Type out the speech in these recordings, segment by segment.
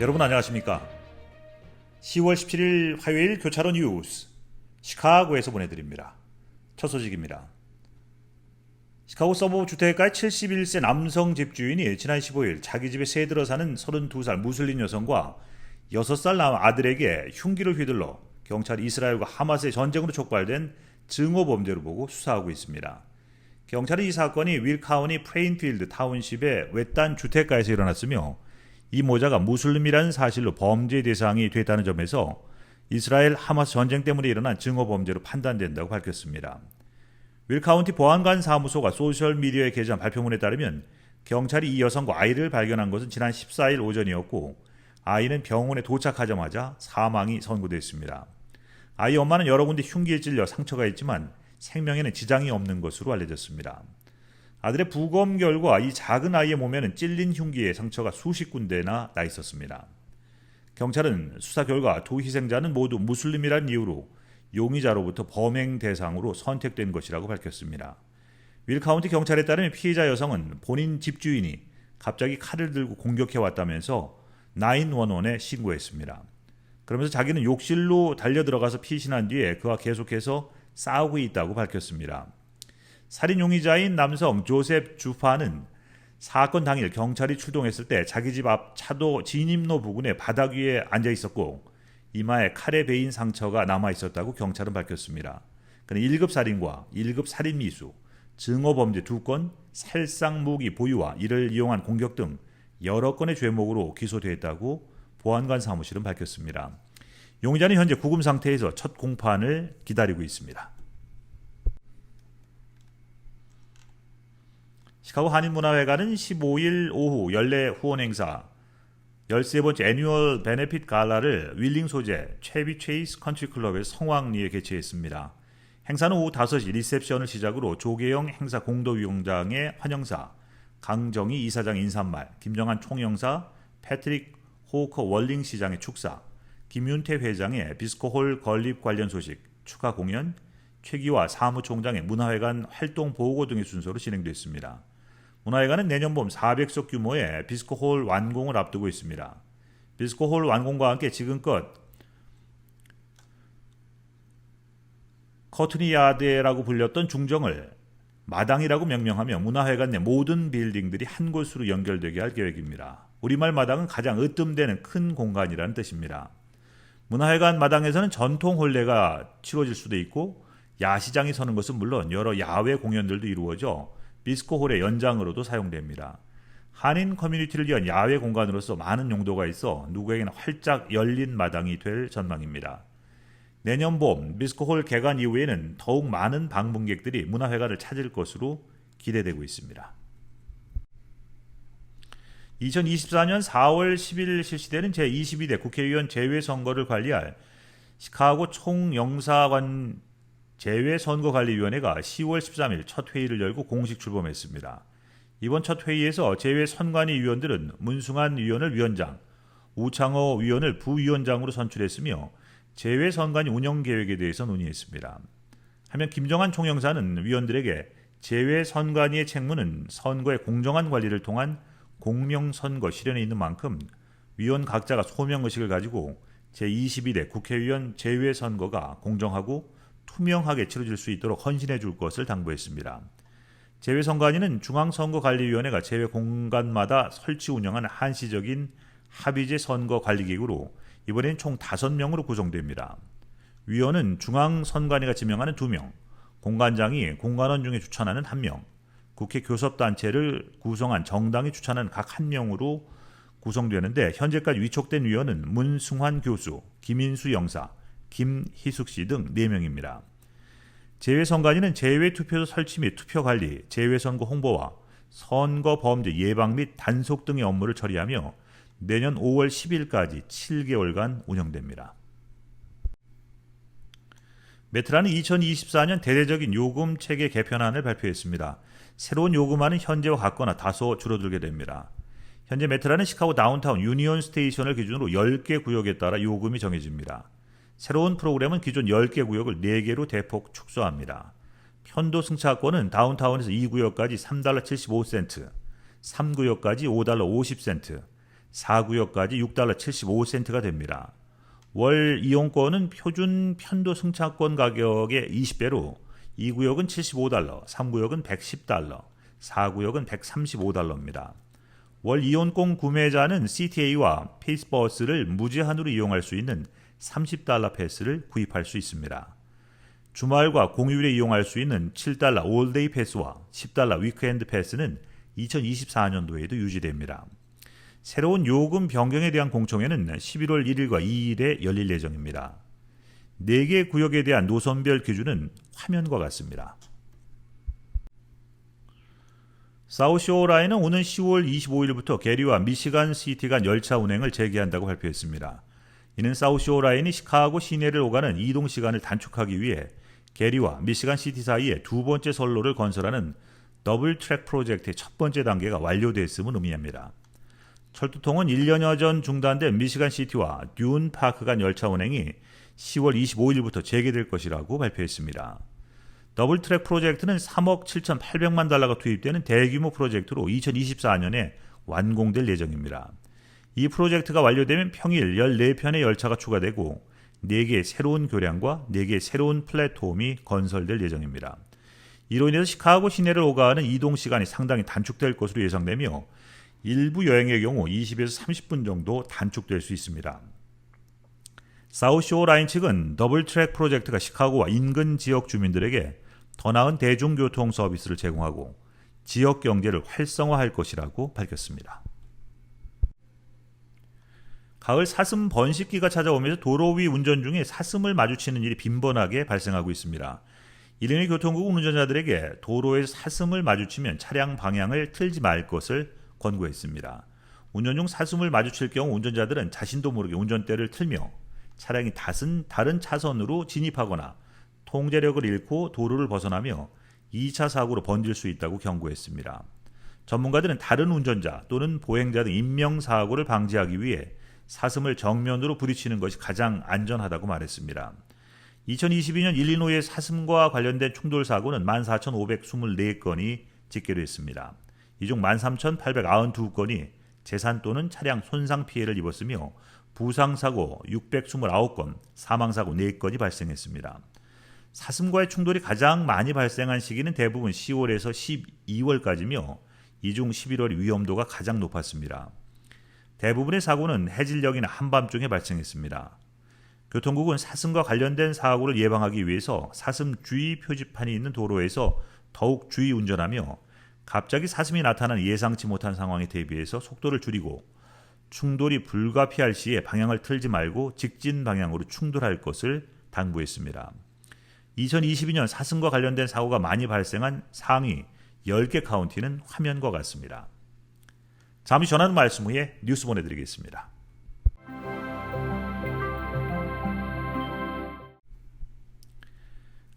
여러분 안녕하십니까? 10월 17일 화요일 교차로 뉴스 시카고에서 보내드립니다. 첫 소식입니다. 시카고 서부 주택가의 71세 남성 집주인이 지난 15일 자기 집에 새들어 사는 32살 무슬림 여성과 6살 아들에게 흉기를 휘둘러 경찰이 이스라엘과 하마스의 전쟁으로 촉발된 증오 범죄로 보고 수사하고 있습니다. 경찰은 이 사건이 윌 카운티 프레인필드 타운십의 외딴 주택가에서 일어났으며 이 모자가 무슬림이라는 사실로 범죄 대상이 됐다는 점에서 이스라엘 하마스 전쟁 때문에 일어난 증오 범죄로 판단된다고 밝혔습니다. 윌 카운티 보안관 사무소가 소셜미디어에 게재한 발표문에 따르면 경찰이 이 여성과 아이를 발견한 것은 지난 14일 오전이었고 아이는 병원에 도착하자마자 사망이 선고됐습니다. 아이 엄마는 여러 군데 흉기에 찔려 상처가 있지만 생명에는 지장이 없는 것으로 알려졌습니다. 아들의 부검 결과 이 작은 아이의 몸에는 찔린 흉기의 상처가 수십 군데나 나 있었습니다. 경찰은 수사 결과 두 희생자는 모두 무슬림이라는 이유로 용의자로부터 범행 대상으로 선택된 것이라고 밝혔습니다. 윌 카운티 경찰에 따르면 피해자 여성은 본인 집주인이 갑자기 칼을 들고 공격해왔다면서 911에 신고했습니다. 그러면서 자기는 욕실로 달려들어가서 피신한 뒤에 그와 계속해서 싸우고 있다고 밝혔습니다. 살인 용의자인 남성 조셉 주파는 사건 당일 경찰이 출동했을 때 자기 집 앞 차도 진입로 부근에 바닥 위에 앉아 있었고 이마에 칼에 베인 상처가 남아 있었다고 경찰은 밝혔습니다. 그는 1급 살인과 1급 살인 미수, 증오 범죄 2건, 살상 무기 보유와 이를 이용한 공격 등 여러 건의 죄목으로 기소됐다고 보안관 사무실은 밝혔습니다. 용의자는 현재 구금 상태에서 첫 공판을 기다리고 있습니다. 시카고 한인문화회관은 15일 오후 연례 후원 행사 13번째 애뉴얼 베네핏 갈라를 윌링 소재 채비 체이스 컨트리클럽의 성황리에 개최했습니다. 행사는 오후 5시 리셉션을 시작으로 조계영 행사 공도위원장의 환영사, 강정희 이사장 인사말, 김정한 총영사, 패트릭 호커 월링 시장의 축사, 김윤태 회장의 비스코홀 건립 관련 소식, 축하 공연, 최기화 사무총장의 문화회관 활동 보고 등의 순서로 진행됐습니다. 문화회관은 내년 봄 400석 규모의 비스코홀 완공을 앞두고 있습니다. 비스코홀 완공과 함께 지금껏 커트니야드라고 불렸던 중정을 마당이라고 명명하며 문화회관 내 모든 빌딩들이 한 곳으로 연결되게 할 계획입니다. 우리말 마당은 가장 으뜸되는 큰 공간이라는 뜻입니다. 문화회관 마당에서는 전통 혼례가 치러질 수도 있고 야시장이 서는 것은 물론 여러 야외 공연들도 이루어져 비스코홀의 연장으로도 사용됩니다. 한인 커뮤니티를 위한 야외 공간으로서 많은 용도가 있어 누구에게나 활짝 열린 마당이 될 전망입니다. 내년 봄 비스코홀 개관 이후에는 더욱 많은 방문객들이 문화회관을 찾을 것으로 기대되고 있습니다. 2024년 4월 10일 실시되는 제22대 국회의원 재외선거를 관리할 시카고 총영사관 재외선거관리위원회가 10월 13일 첫 회의를 열고 공식 출범했습니다. 이번 첫 회의에서 재외선관위 위원들은 문승환 위원을 위원장, 우창호 위원을 부위원장으로 선출했으며 재외선관위 운영계획에 대해서 논의했습니다. 한편 김정한 총영사는 위원들에게 재외선관위의 책무는 선거의 공정한 관리를 통한 공명선거 실현에 있는 만큼 위원 각자가 소명의식을 가지고 제22대 국회의원 재외선거가 공정하고 투명하게 치러질 수 있도록 헌신해 줄 것을 당부했습니다. 재외선관위는 중앙선거관리위원회가 재외 공간마다 설치 운영하는 한시적인 합의제 선거관리기구로 이번엔 총 5명으로 구성됩니다. 위원은 중앙선관위가 지명하는 2명, 공관장이 공관원 중에 추천하는 1명, 국회 교섭단체를 구성한 정당이 추천하는 각 1명으로 구성되는데 현재까지 위촉된 위원은 문승환 교수, 김인수 영사, 김희숙 씨 등 4명입니다. 재외선관위는 재외투표소 설치 및 투표관리, 재외선거 홍보와 선거범죄 예방 및 단속 등의 업무를 처리하며 내년 5월 10일까지 7개월간 운영됩니다. 메트라는 2024년 대대적인 요금 체계 개편안을 발표했습니다. 새로운 요금안은 현재와 같거나 다소 줄어들게 됩니다. 현재 메트라는 시카고 다운타운 유니온 스테이션을 기준으로 10개 구역에 따라 요금이 정해집니다. 새로운 프로그램은 기존 10개 구역을 4개로 대폭 축소합니다. 편도 승차권은 다운타운에서 2구역까지 $3.75, 3구역까지 $5.50, 4구역까지 $6.75가 됩니다. 월 이용권은 표준 편도 승차권 가격의 20배로 2구역은 $75, 3구역은 $110, 4구역은 $135입니다. 월 이용권 구매자는 CTA와 페이스버스를 무제한으로 이용할 수 있는 $30 패스를 구입할 수 있습니다. 주말과 공휴일에 이용할 수 있는 $7 올데이 패스와 $10 위크엔드 패스는 2024년도에도 유지됩니다. 새로운 요금 변경에 대한 공청회는 11월 1일과 2일에 열릴 예정입니다. 4개 구역에 대한 노선별 기준은 화면과 같습니다. 사우스쇼어 라인은 오는 10월 25일부터 게리와 미시간 시티 간 열차 운행을 재개한다고 발표했습니다. 이는 사우스쇼어 라인이 시카고 시내를 오가는 이동 시간을 단축하기 위해 게리와 미시간 시티 사이에 두 번째 선로를 건설하는 더블 트랙 프로젝트의 첫 번째 단계가 완료됐음을 의미합니다. 철도통은 1년여 전 중단된 미시간 시티와 듄 파크 간 열차 운행이 10월 25일부터 재개될 것이라고 발표했습니다. 더블 트랙 프로젝트는 3억 7,800만 달러가 투입되는 대규모 프로젝트로 2024년에 완공될 예정입니다. 이 프로젝트가 완료되면 평일 14편의 열차가 추가되고 4개의 새로운 교량과 4개의 새로운 플랫폼이 건설될 예정입니다. 이로 인해서 시카고 시내를 오가는 이동 시간이 상당히 단축될 것으로 예상되며 일부 여행의 경우 20에서 30분 정도 단축될 수 있습니다. 사우스쇼어 라인 측은 더블 트랙 프로젝트가 시카고와 인근 지역 주민들에게 더 나은 대중교통 서비스를 제공하고 지역 경제를 활성화할 것이라고 밝혔습니다. 가을 사슴 번식기가 찾아오면서 도로 위 운전 중에 사슴을 마주치는 일이 빈번하게 발생하고 있습니다. 일리노이 교통국 운전자들에게 도로에서 사슴을 마주치면 차량 방향을 틀지 말 것을 권고했습니다. 운전 중 사슴을 마주칠 경우 운전자들은 자신도 모르게 운전대를 틀며 차량이 다른 차선으로 진입하거나 통제력을 잃고 도로를 벗어나며 2차 사고로 번질 수 있다고 경고했습니다. 전문가들은 다른 운전자 또는 보행자 등 인명사고를 방지하기 위해 사슴을 정면으로 부딪히는 것이 가장 안전하다고 말했습니다. 2022년 일리노이의 사슴과 관련된 충돌 사고는 14,524건이 집계됐습니다. 이 중 13,892건이 재산 또는 차량 손상 피해를 입었으며 부상사고 629건, 사망사고 4건이 발생했습니다. 사슴과의 충돌이 가장 많이 발생한 시기는 대부분 10월에서 12월까지며 이 중 11월이 위험도가 가장 높았습니다. 대부분의 사고는 해질녘이나 한밤중에 발생했습니다. 교통국은 사슴과 관련된 사고를 예방하기 위해서 사슴 주의 표지판이 있는 도로에서 더욱 주의 운전하며 갑자기 사슴이 나타난 예상치 못한 상황에 대비해서 속도를 줄이고 충돌이 불가피할 시에 방향을 틀지 말고 직진 방향으로 충돌할 것을 당부했습니다. 2022년 사슴과 관련된 사고가 많이 발생한 상위 10개 카운티는 화면과 같습니다. 잠시 전하는 말씀 후에 뉴스 보내드리겠습니다.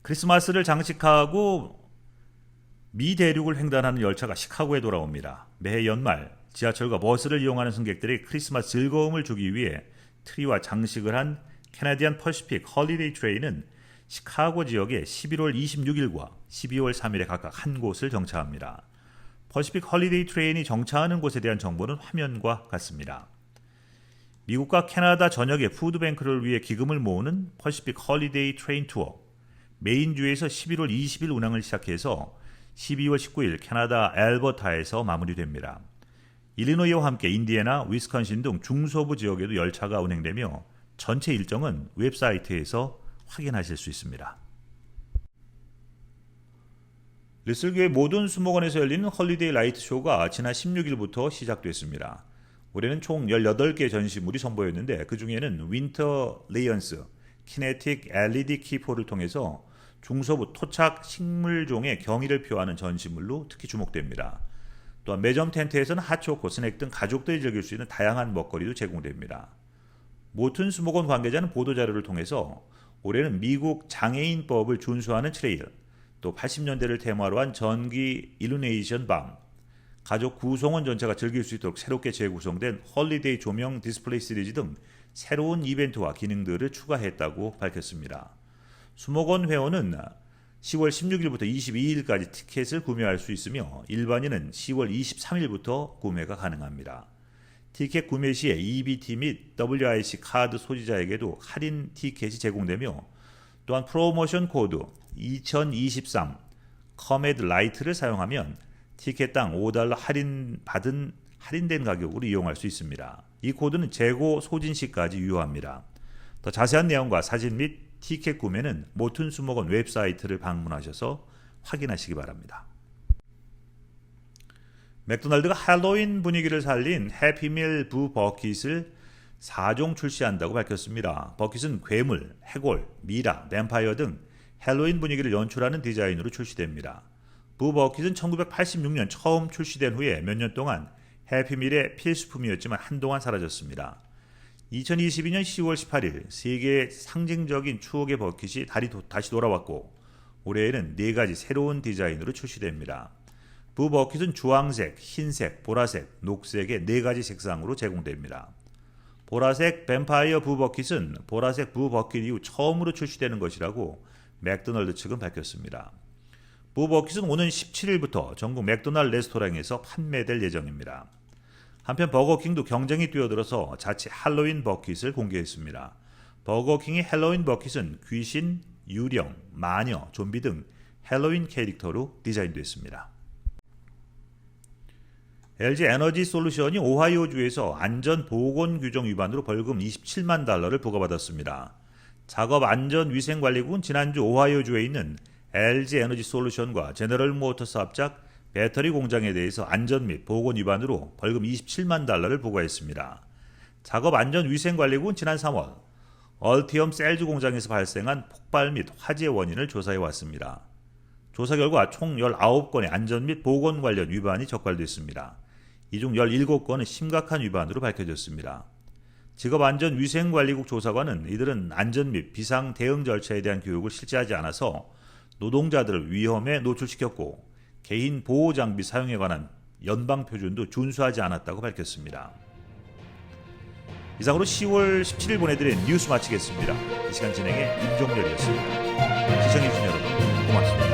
크리스마스를 장식하고 미 대륙을 횡단하는 열차가 시카고에 돌아옵니다. 매해 연말 지하철과 버스를 이용하는 승객들에게 크리스마스 즐거움을 주기 위해 트리와 장식을 한 캐나디안 퍼시픽 홀리데이 트레인은 시카고 지역에 11월 26일과 12월 3일에 각각 한 곳을 정차합니다. 퍼시픽 홀리데이 트레인이 정차하는 곳에 대한 정보는 화면과 같습니다. 미국과 캐나다 전역의 푸드뱅크를 위해 기금을 모으는 퍼시픽 홀리데이 트레인 투어, 메인주에서 11월 20일 운항을 시작해서 12월 19일 캐나다 엘버타에서 마무리됩니다. 일리노이와 함께 인디애나, 위스콘신 등 중서부 지역에도 열차가 운행되며 전체 일정은 웹사이트에서 확인하실 수 있습니다. 리슬교회 모든 수목원에서 열리는 홀리데이 라이트 쇼가 지난 16일부터 시작됐습니다. 올해는 총 18개 전시물이 선보였는데 그 중에는 윈터 레이언스 키네틱 LED 키포를 통해서 중서부 토착 식물종의 경의를 표하는 전시물로 특히 주목됩니다. 또한 매점 텐트에서는 핫초코, 스낵 등 가족들이 즐길 수 있는 다양한 먹거리도 제공됩니다. 모튼 수목원 관계자는 보도자료를 통해서 올해는 미국 장애인법을 준수하는 트레일, 또 80년대를 테마로 한 전기 일루미네이션 밤, 가족 구성원 전체가 즐길 수 있도록 새롭게 재구성된 홀리데이 조명 디스플레이 시리즈 등 새로운 이벤트와 기능들을 추가했다고 밝혔습니다. 수목원 회원은 10월 16일부터 22일까지 티켓을 구매할 수 있으며 일반인은 10월 23일부터 구매가 가능합니다. 티켓 구매 시에 EBT 및 WIC 카드 소지자에게도 할인 티켓이 제공되며 또한 프로모션 코드 2023 커메드 라이트를 사용하면 티켓당 $5 할인된 가격으로 이용할 수 있습니다. 이 코드는 재고 소진 시까지 유효합니다. 더 자세한 내용과 사진 및 티켓 구매는 모튼 수목원 웹사이트를 방문하셔서 확인하시기 바랍니다. 맥도날드가 할로윈 분위기를 살린 해피밀 부 버킷을 4종 출시한다고 밝혔습니다. 버킷은 괴물, 해골, 미라, 뱀파이어 등 할로윈 분위기를 연출하는 디자인으로 출시됩니다. 부 버킷은 1986년 처음 출시된 후에 몇 년 동안 해피밀의 필수품이었지만 한동안 사라졌습니다. 2022년 10월 18일 세계의 상징적인 추억의 버킷이 다시 돌아왔고 올해에는 4가지 새로운 디자인으로 출시됩니다. 부 버킷은 주황색, 흰색, 보라색, 녹색의 4가지 색상으로 제공됩니다. 보라색 뱀파이어 부 버킷은 보라색 부 버킷 이후 처음으로 출시되는 것이라고 맥도날드 측은 밝혔습니다. 부 버킷은 오는 17일부터 전국 맥도날드 레스토랑에서 판매될 예정입니다. 한편 버거킹도 경쟁이 뛰어들어서 자체 할로윈 버킷을 공개했습니다. 버거킹의 할로윈 버킷은 귀신, 유령, 마녀, 좀비 등 할로윈 캐릭터로 디자인됐습니다. LG 에너지 솔루션이 오하이오주에서 안전보건 규정 위반으로 벌금 $27만 부과받았습니다. 작업안전위생관리국은 지난주 오하이오주에 있는 LG 에너지 솔루션과 제너럴 모터스 합작 배터리 공장에 대해서 안전 및 보건 위반으로 벌금 $27만 부과했습니다. 작업안전위생관리국은 지난 3월 얼티엄 셀즈 공장에서 발생한 폭발 및 화재 원인을 조사해 왔습니다. 조사 결과 총 19건의 안전 및 보건 관련 위반이 적발됐습니다. 이 중 17건은 심각한 위반으로 밝혀졌습니다. 직업안전위생관리국 조사관은 이들은 안전 및 비상 대응 절차에 대한 교육을 실시하지 않아서 노동자들을 위험에 노출시켰고 개인 보호 장비 사용에 관한 연방 표준도 준수하지 않았다고 밝혔습니다. 이상으로 10월 17일 보내드린 뉴스 마치겠습니다. 이 시간 진행의 임종렬이었습니다. 시청해주신 여러분 고맙습니다.